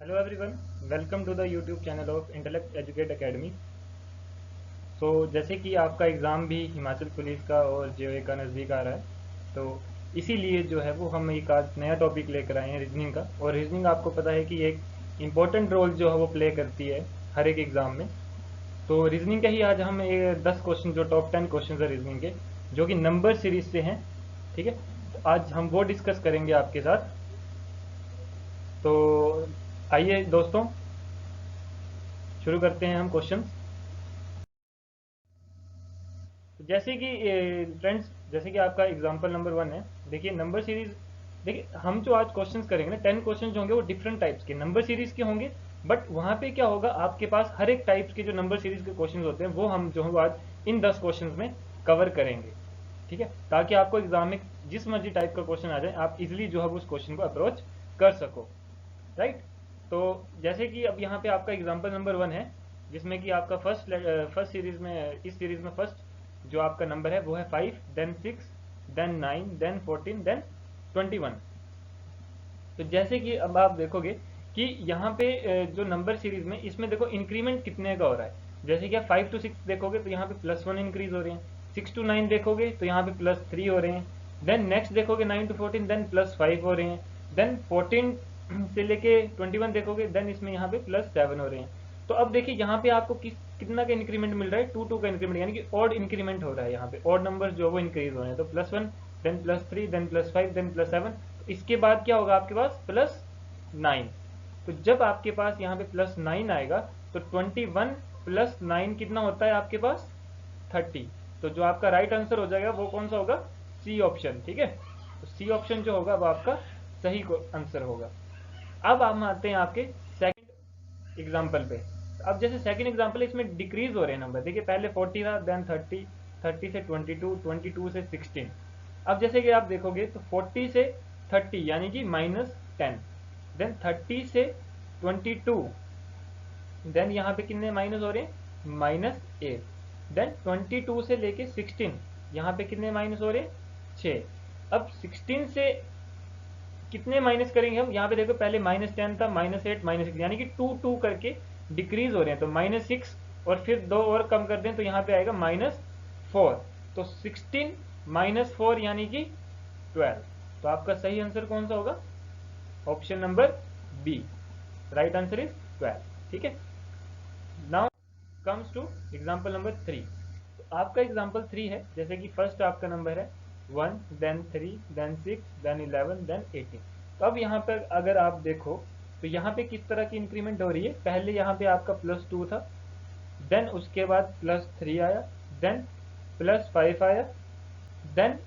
Hello everyone, welcome to the YouTube channel of Intellect Educate Academy. तो जैसे कि आपका एग्ज़ाम भी हिमाचल पुलिस का और जेओए का नज़दीक आ रहा है, तो इसीलिए जो है वो हम एक आज नया टॉपिक लेकर आए हैं रीजनिंग का। और रीजनिंग आपको पता है कि एक इम्पॉर्टेंट रोल जो है वो प्ले करती है हर एक एग्ज़ाम में। तो रीजनिंग का ही आज हम 10 क्वेश्चन, जो टॉप 10 क्वेश्चन है रीजनिंग के, जो कि नंबर सीरीज से हैं। ठीक है, तो आज हम वो डिस्कस करेंगे आपके साथ। तो आइए दोस्तों, शुरू करते हैं हम क्वेश्चन। तो जैसे कि फ्रेंड्स, जैसे कि आपका एग्जांपल नंबर 1 है। देखिए नंबर सीरीज, देखिए हम जो आज क्वेश्चंस करेंगे ना, 10 क्वेश्चन होंगे वो डिफरेंट टाइप्स के नंबर सीरीज के होंगे। बट वहाँ पे क्या होगा, आपके पास हर एक टाइप्स के जो नंबर सीरीज के क्वेश्चंस होते हैं वो हम जो है वो आज इन 10 क्वेश्चंस में कवर करेंगे। ठीक है, ताकि आपको एग्जाम में जिस मर्जी टाइप का क्वेश्चन आ जाए, आप इजिली जो है उस क्वेश्चन को अप्रोच कर सको। राइट। तो जैसे कि अब यहाँ पे आपका एग्जांपल नंबर 1 है, जिसमें कि आपका फर्स्ट सीरीज में, इस सीरीज में फर्स्ट जो आपका नंबर है वो है 5, देन 6, देन 9, देन 14, देन 21। तो जैसे कि अब आप देखोगे कि यहाँ पे जो नंबर सीरीज में, इसमें देखो इंक्रीमेंट कितने का हो रहा है। जैसे कि आप 5 to 6 देखोगे तो यहाँ पे +1 इंक्रीज हो रहे हैं। 6 to 9 देखोगे तो यहाँ पे +3 हो रहे हैं। देन नेक्स्ट देखोगे 9 to 14, देन +5 हो रहे हैं। देन 14 से लेके 21 देखोगे, देन इसमें यहाँ पे +7 हो रहे हैं। तो अब देखिए यहाँ पे आपको कितना का इंक्रीमेंट मिल रहा है, 2 2 का इंक्रीमेंट, यानी कि ऑड इंक्रीमेंट हो रहा है। यहाँ पे ऑड नंबर जो है वो इंक्रीज हो रहे हैं। तो +1, देन +3, देन +5, देन +7। इसके बाद क्या होगा आपके पास, +9। तो जब आपके पास यहाँ पे +9 आएगा, तो 21 +9 कितना होता है आपके पास, 30। तो जो आपका राइट आंसर हो जाएगा वो कौन सा होगा, सी ऑप्शन। ठीक है, तो सी ऑप्शन जो होगा वो आपका सही आंसर होगा। अब हम आते हैं आपके सेकंड एग्जाम्पल पे। अब जैसे सेकंड एग्जाम्पल है, इसमें डिक्रीज हो रहे हैं नंबर। देखिए पहले 40 था, देन 30, 30 से 22, 22 से 16। अब जैसे कि आप देखोगे तो 40 से 30 यानी कि -10, देन 30 से 22, देन यहाँ पे कितने माइनस हो रहे हैं, -8, देन 22 से लेके 16, यहाँ पे कितने माइनस हो रहे हैं, 6। अब 16 से कितने माइनस करेंगे हम, यहाँ पे देखो पहले -10 था, -8, -6, यानी कि 2 2 करके डिक्रीज हो रहे हैं। तो -6, और फिर दो और कम कर दें तो यहाँ पे आएगा -4। तो 16 -4 यानी कि 12। तो आपका सही आंसर कौन सा होगा, option number B. Right answer is 12। ठीक है, now comes to example number 3। तो आपका एग्जाम्पल 3 है, जैसे कि फर्स्ट आपका नंबर है 1, देन 3, देन 6, देन 11, देन 18। तो अब यहाँ पर अगर आप देखो तो यहाँ पे किस तरह की इंक्रीमेंट हो रही है। पहले यहाँ पे आपका +2 था, देन उसके बाद +3 आया, देन +5 आया, देन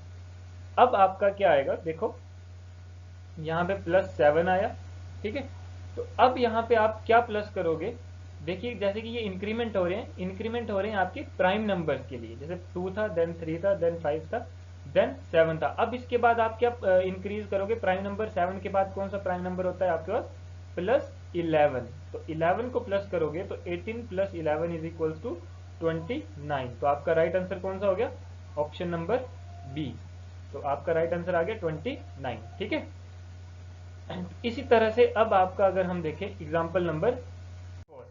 अब आपका क्या आएगा, देखो यहाँ पे +7 आया। ठीक है, तो अब यहाँ पे आप क्या प्लस करोगे। देखिए जैसे कि ये इंक्रीमेंट हो रहे हैं, इंक्रीमेंट हो रहे हैं आपके प्राइम नंबर्स के लिए। जैसे 2 था, देन 3 था, देन 5 था, देन 7 था। अब इसके बाद आप क्या इंक्रीज करोगे, प्राइम नंबर 7 के बाद कौन सा प्राइम नंबर होता है आपके पास, +11। तो 11 को प्लस करोगे तो 18 + 11 इज इक्वल्स टू 29। तो आपका राइट आंसर कौन सा हो गया, ऑप्शन नंबर बी। तो आपका राइट आंसर आ गया 29। ठीक है, इसी तरह से अब आपका अगर हम देखें एग्जाम्पल नंबर 4।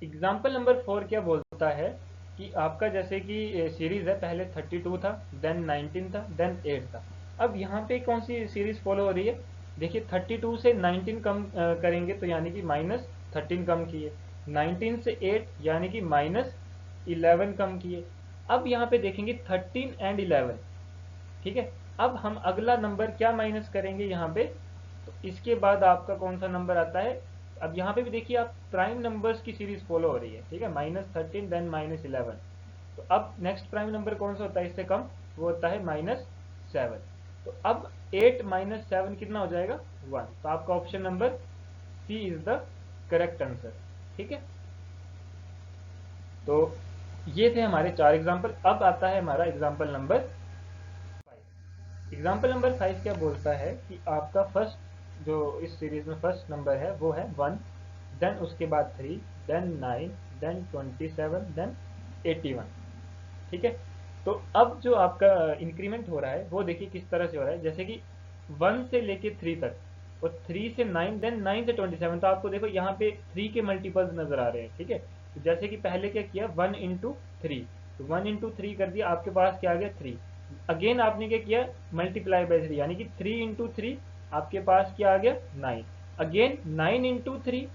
एग्जाम्पल नंबर 4 क्या बोलता है कि आपका जैसे कि सीरीज है, पहले 32 था, देन 19 था, देन 8 था। अब यहाँ पे कौन सी सीरीज फॉलो हो रही है। देखिए 32 से 19 कम करेंगे तो यानी कि -13 कम किए, 19 से 8 यानी कि -11 कम किए। अब यहाँ पे देखेंगे 13 एंड 11। ठीक है, अब हम अगला नंबर क्या माइनस करेंगे यहाँ पे, तो इसके बाद आपका कौन सा नंबर आता है। अब यहाँ पे भी देखिए आप प्राइम नंबर्स की सीरीज फॉलो हो रही है। ठीक है, -13 देन -11। तो अब नेक्स्ट प्राइम नंबर कौन सा होता है इससे कम, वो होता है -7। तो अब 8 -7 कितना हो जाएगा, 1। तो आपका option number C is the correct answer. ठीक है, तो ये थे हमारे 4 एग्जाम्पल। अब आता है हमारा एग्जाम्पल नंबर 5। एग्जाम्पल नंबर 5 क्या बोलता है कि आपका फर्स्ट जो इस सीरीज में फर्स्ट नंबर है वो है 1, देन उसके बाद 3, देन 9, देन 27, देन 81। ठीक है, तो अब जो आपका इंक्रीमेंट हो रहा है वो देखिए किस तरह से हो रहा है। जैसे कि 1 से लेके 3 तक, और 3 से 9, देन 9 से 27। तो आपको देखो यहाँ पे 3 के मल्टीपल्स नजर आ रहे हैं, ठीक है। तो जैसे कि पहले क्या किया, 1 इंटू 3, तो 1 इंटू 3 कर दिया, आपके पास क्या आ गया 3। अगेन आपने क्या किया, मल्टीप्लाई बाई 3, यानी कि 3 इंटू 3 आपके पास क्या आ गया 9। अगेन 9 इंटू 3,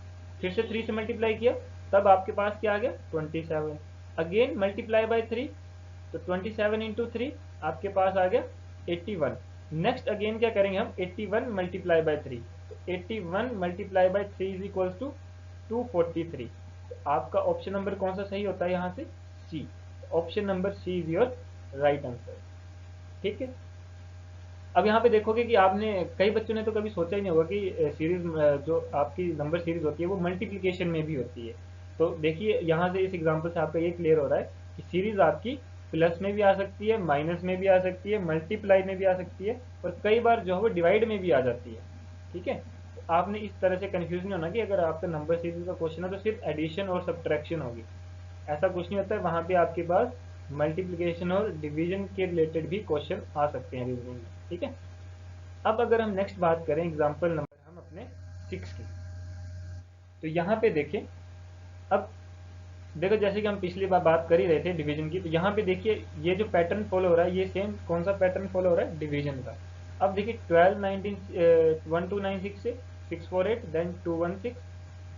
फिर से 3 से मल्टीप्लाई किया, तब आपके पास क्या आ गया 27। अगेन मल्टीप्लाई बाई 3, तो 27 इंटू 3 आपके पास आ गया 81। नेक्स्ट अगेन क्या करेंगे हम, 81 मल्टीप्लाई बाई 3, तो 81 multiply by 3 is equal to 243। तो आपका ऑप्शन नंबर कौन सा सही होता है यहाँ से, C. Option number C is your right answer, ठीक है। अब यहाँ पे देखोगे कि आपने, कई बच्चों ने तो कभी सोचा ही नहीं होगा कि सीरीज, जो आपकी नंबर सीरीज होती है वो मल्टीप्लिकेशन में भी होती है। तो देखिए यहाँ से इस एग्जांपल से आपका ये क्लियर हो रहा है कि सीरीज आपकी प्लस में भी आ सकती है, माइनस में भी आ सकती है, मल्टीप्लाई में भी आ सकती है, और कई बार जो है वो डिवाइड में भी आ जाती है, ठीक है। तो आपने इस तरह से कंफ्यूज नहीं होना कि अगर आपका नंबर सीरीज का क्वेश्चन है तो सिर्फ एडिशन और सब्ट्रैक्शन होगी, ऐसा कुछ नहीं होता है। वहाँ पे आपके पास मल्टीप्लिकेशन और डिवीजन के रिलेटेड भी क्वेश्चन आ सकते हैं रीजनिंग में, ठीक है। अब अगर हम नेक्स्ट बात करें एग्जाम्पल नंबर हम अपने 6 की, तो यहाँ पे देखें, अब देखो जैसे कि हम पिछली बार बात कर ही रहे थे डिवीजन की, तो यहाँ पे देखिए ये जो पैटर्न फॉलो हो रहा है, ये सेम कौन सा पैटर्न फॉलो हो रहा है, डिवीजन का। अब देखिए 12 19 1296 से 648, देन 216,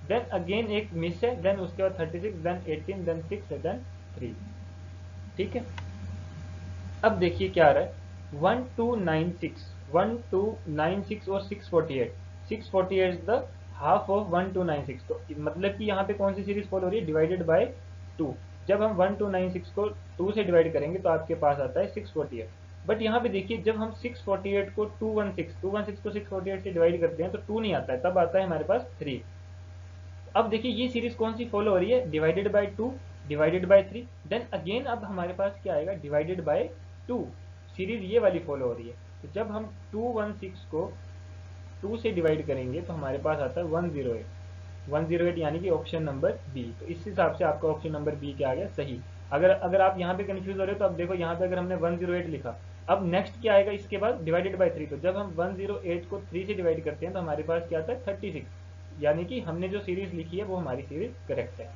देन अगेन एक मिस है, देन उसके बाद 36, देन 18, देन 6 है, देन 3, ठीक है। अब देखिए क्या आ रहा है, 1296, 1296 और 648, 648 इज द हाफ ऑफ 1296। तो मतलब कि यहाँ पे कौन सी सीरीज फॉलो हो रही है, डिवाइडेड बाय 2। जब हम 1296 को 2 से डिवाइड करेंगे तो आपके पास आता है 648। बट यहाँ पे देखिए जब हम 648 को 216 को 648 से डिवाइड करते हैं तो 2 नहीं आता है, तब आता है हमारे पास 3। अब देखिए ये सीरीज कौन सी फॉलो हो रही है, divided by 2, divided by 3, then again अब हमारे पास क्या आएगा, डिवाइडेड बाय 2, सीरीज ये वाली फॉलो हो रही है। तो जब हम 216 को 2 से डिवाइड करेंगे तो हमारे पास आता है 108, 108 यानी कि ऑप्शन नंबर बी। तो इस हिसाब से आपका ऑप्शन नंबर बी क्या आ गया, सही। अगर अगर आप यहाँ पे कंफ्यूज हो रहे हो तो अब देखो यहाँ पे अगर हमने 108 लिखा, अब नेक्स्ट क्या आएगा इसके बाद, डिवाइडेड बाय 3। तो जब हम 108 को 3 से डिवाइड करते हैं तो हमारे पास क्या आता है 36, यानी कि हमने जो सीरीज लिखी है वो हमारी सीरीज करेक्ट है,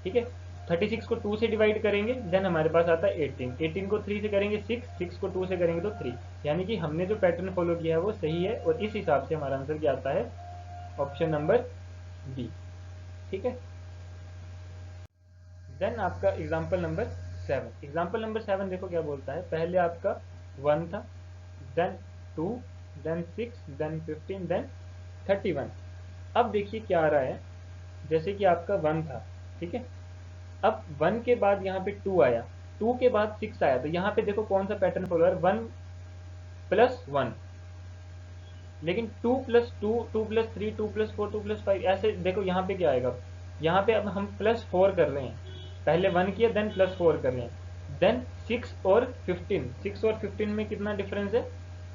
ठीक है। 36 को 2 से डिवाइड करेंगे देन हमारे पास आता है 18, 18 को 3 से करेंगे 6, 6 को 2 से करेंगे तो 3, यानी कि हमने जो पैटर्न फॉलो किया है वो सही है, और इस हिसाब से हमारा आंसर क्या आता है, ऑप्शन नंबर बी, ठीक है। देन आपका एग्जाम्पल नंबर 7, एग्जाम्पल नंबर 7 देखो क्या बोलता है, पहले आपका 1 था, देन 2, देन 6, देन 15, देन 31। अब देखिए क्या आ रहा है, जैसे कि आपका 1 था, ठीक है। अब 1 के बाद यहाँ पे 2 आया, 2 के बाद 6 आया, तो यहाँ पे देखो कौन सा पैटर्न फॉलो है, 1 प्लस 1। लेकिन 2 प्लस 2, 2 प्लस 3, 2 प्लस 4, 2 प्लस 5, ऐसे देखो यहाँ पे क्या आएगा। यहाँ पे अब हम प्लस 4 कर रहे हैं, पहले 1 किया देन प्लस 4 कर रहे हैं, देन 6 और 15, 6 और 15 में कितना डिफरेंस है,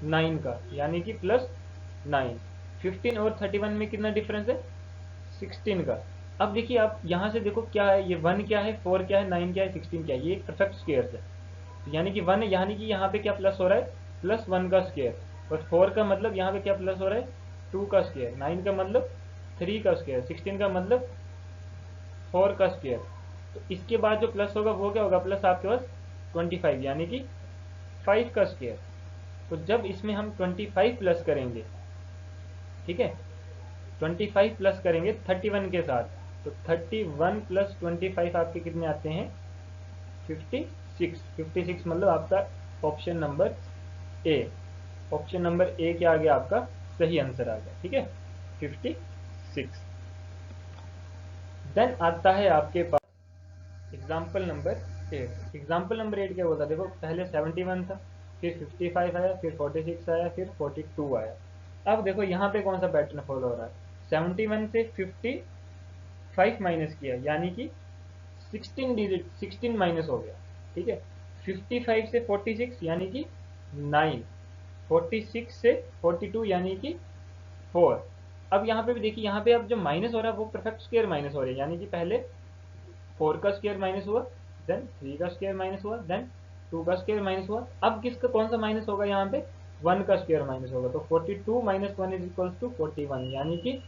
9 का, यानी कि प्लस 9। 15 और 31 में कितना डिफरेंस है, 16 का। अब देखिए आप यहाँ से देखो क्या है, ये 1 क्या है, 4 क्या है, 9 क्या है, 16 क्या है, ये एक परफेक्ट स्क्वायर है। तो यानी कि 1, यानी कि यहाँ पे क्या प्लस हो रहा है, प्लस 1 का स्क्वायर, और 4 का मतलब यहाँ पे क्या प्लस हो रहा है, 2 का स्क्वायर, 9 का मतलब 3 का स्क्वायर, 16 का मतलब 4 का स्क्वायर। तो इसके बाद जो प्लस होगा वो क्या होगा, प्लस आपके पास 25, यानी कि 5 का स्क्वायर। तो जब इसमें हम 25 प्लस करेंगे, ठीक है, 25 प्लस करेंगे 31 के साथ, तो 31 प्लस 25 आपके कितने आते हैं, 56, 56 मतलब आपका option number A, option number A क्या आ गया आपका, सही आंसर आ गया, ठीक है, 56। देन आता है आपके पास एग्जाम्पल नंबर 8, एग्जाम्पल नंबर 8 क्या होता है, देखो पहले 71 था, फिर 55 आया, फिर 46 आया, फिर 42 आया। अब देखो यहाँ पे कौन सा पैटर्न फॉलो हो रहा है, 71 से 55 माइनस किया, यानी कि 16 डिजिट, 16 माइनस हो गया, ठीक है। 55 से 46 यानी कि 9, 46 से 42 यानी कि 4। अब यहाँ पे भी देखिए, यहाँ पे अब जो माइनस हो रहा है वो परफेक्ट स्क्वायर माइनस हो रहा है, यानी कि पहले 4 का स्क्वायर माइनस हुआ, देन 3 का स्क्वायर माइनस हुआ, देन 2 का स्क्वायर माइनस हुआ। अब किसका कौन सा माइनस होगा यहाँ पे, 1 का स्क्वायर माइनस होगा, तो 42 माइनस 1 इज इक्वल्स टू 41, यानी कि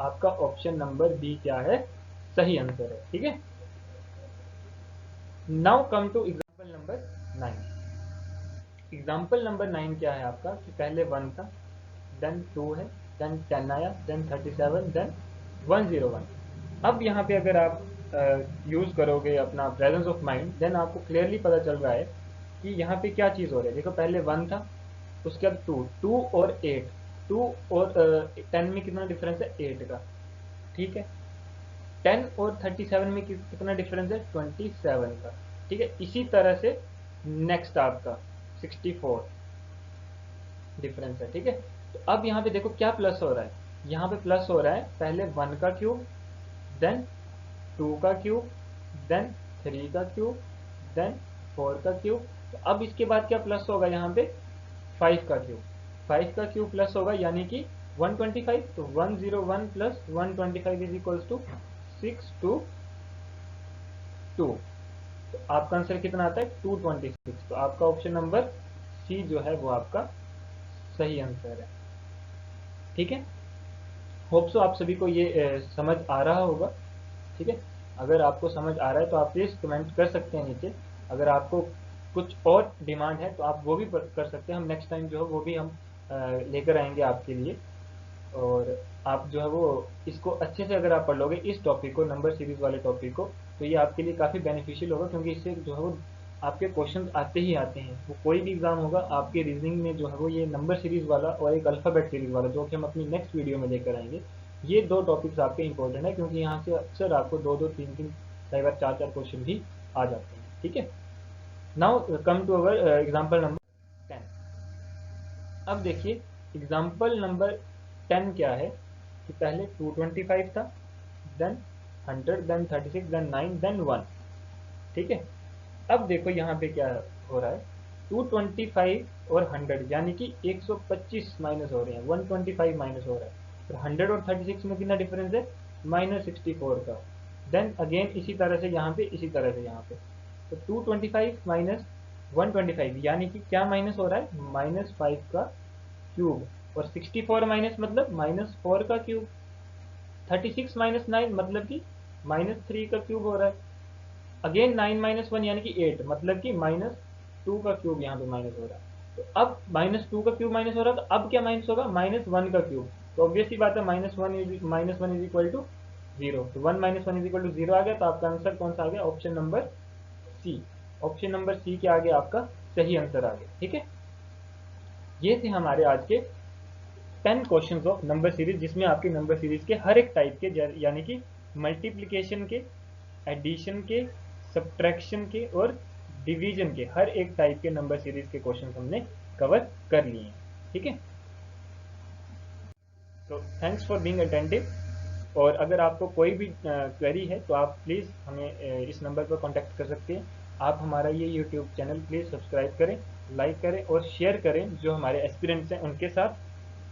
आपका ऑप्शन नंबर बी क्या है, सही आंसर है। ठीक है, now come to example number 9। Example number 9 क्या है आपका कि पहले 1 था, देन 2 है, देन 10 आया, देन 37, देन 101। अब यहाँ पे अगर आप यूज करोगे अपना प्रेजेंस ऑफ माइंड, देन आपको क्लियरली पता चल रहा है कि यहाँ पे क्या चीज हो रही है। देखो पहले 1 था, उसके बाद 2, 2 और 8, 2 और 10 में कितना डिफरेंस है, 8 का। ठीक है, 10 और 37 में कितना डिफरेंस है, 27 का। ठीक है, इसी तरह से नेक्स्ट आपका 64 डिफरेंस है। ठीक है, तो अब यहाँ पे देखो क्या प्लस हो रहा है, यहाँ पे प्लस हो रहा है पहले 1 का क्यूब, देन 2 का क्यूब, देन 3 का क्यूब, देन 4 का क्यूब। तो अब इसके बाद क्या प्लस होगा, यहाँ पे 5 का क्यूब, 5 का क्यूब प्लस होगा, यानी कि 125। तो 101 प्लस 125 इज इक्वल्स टू 622। तो आपका आंसर कितना आता है, 226। तो आपका ऑप्शन नंबर सी जो है वो आपका सही आंसर है। ठीक है, होप सो आप सभी को ये समझ आ रहा होगा। ठीक है, अगर आपको समझ आ रहा है तो आप प्लीज़ कमेंट कर सकते हैं नीचे। अगर आपको कुछ और डिमांड है तो आप वो भी कर सकते हैं, हम नेक्स्ट टाइम जो है वो भी हम लेकर आएंगे आपके लिए। और आप जो है वो इसको अच्छे से अगर आप पढ़ लोगे इस टॉपिक को, नंबर सीरीज वाले टॉपिक को, तो ये आपके लिए काफ़ी बेनिफिशियल होगा, क्योंकि इससे जो है वो आपके क्वेश्चन आते ही आते हैं। वो कोई भी एग्जाम होगा आपके रीजनिंग में जो है वो ये नंबर सीरीज वाला और एक अल्फ़ाबेट सीरीज वाला, जो कि हम अपनी नेक्स्ट वीडियो में लेकर आएंगे, ये दो टॉपिक्स आपके इंपॉर्टेंट है, क्योंकि यहाँ से अक्सर आपको 2-2, 3-3, कई बार 4-4 क्वेश्चन भी आ जाते हैं। ठीक है, now come to our example number 10। अब देखिए एग्जाम्पल नंबर 10 क्या है कि पहले 225 था, देन 100, देन 36, देन 9, देन 1। ठीक है, अब देखो यहाँ पे क्या हो रहा है, 225 और 100 यानी कि 125 माइनस हो रहे हैं, 125 माइनस हो रहा है। तो 100 और 36 में कितना डिफरेंस है, -64 का। देन अगेन इसी तरह से यहाँ पे, इसी तरह से यहाँ पे, तो 225 माइनस 125 यानी कि क्या माइनस हो रहा है, -5 का क्यूब। और 64 माइनस मतलब -4 का क्यूब। 36 माइनस 9 मतलब कि -3 का क्यूब हो रहा है। अगेन 9 माइनस 1 यानी कि 8, मतलब कि -2 का क्यूब यहाँ पे माइनस हो रहा है। तो अब -2 का क्यूब माइनस हो रहा है, तो अब क्या माइनस होगा, -1 का क्यूब। तो ऑब्वियसली बात है, -1 इज इक्वल टू 0। तो 1 - 1 इज इक्वल टू 0 आ गया। तो आपका आंसर कौन सा आ गया, option number C. Option number C के आगे आपका सही आंसर आ गया। ठीक है, ये थे हमारे आज के 10 क्वेश्चंस ऑफ नंबर सीरीज, जिसमें आपके नंबर सीरीज के हर एक टाइप के, यानी कि मल्टीप्लिकेशन के, एडिशन के, सब्ट्रैक्शन के और डिवीजन के हर एक टाइप के नंबर सीरीज के क्वेश्चन हमने कवर कर लिए हैं। ठीक है, तो थैंक्स फॉर बीइंग अटेंटिव। और अगर आपको कोई भी क्वेरी है तो आप प्लीज़ हमें इस नंबर पर कांटेक्ट कर सकते हैं। आप हमारा ये यूट्यूब चैनल प्लीज़ सब्सक्राइब करें, लाइक करें और शेयर करें जो हमारे एस्पिरेंट्स हैं उनके साथ।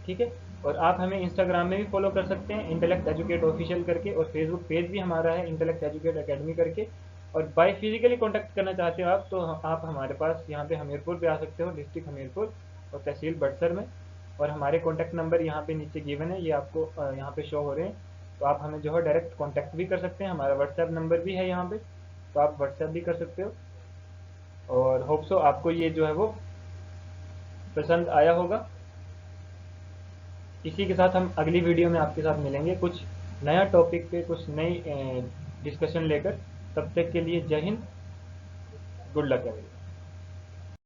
ठीक है, और आप हमें इंस्टाग्राम में भी फॉलो कर सकते हैं, इंटेलेक्ट एजुकेट ऑफिशियल करके, और फेसबुक पेज भी हमारा है, इंटेलेक्ट एजुकेट एकेडमी करके। और बाय फिजिकली कांटेक्ट करना चाहते हो आप, तो आप हमारे पास यहाँ पे हमीरपुर पे आ सकते हो, डिस्ट्रिक्ट हमीरपुर और तहसील बड़सर में। और हमारे कॉन्टैक्ट नंबर यहाँ पे नीचे गिवन है, ये आपको यहाँ पे शो हो रहे हैं। तो आप हमें जो है डायरेक्ट कॉन्टैक्ट भी कर सकते हैं, हमारा व्हाट्सएप नंबर भी है यहाँ पे, तो आप व्हाट्सएप भी कर सकते हो। और होप सो आपको ये जो है वो पसंद आया होगा। इसी के साथ हम अगली वीडियो में आपके साथ मिलेंगे, कुछ नया टॉपिक पे, कुछ नई डिस्कशन लेकर। तब तक के लिए जय हिंद, गुड लक एवरीवन।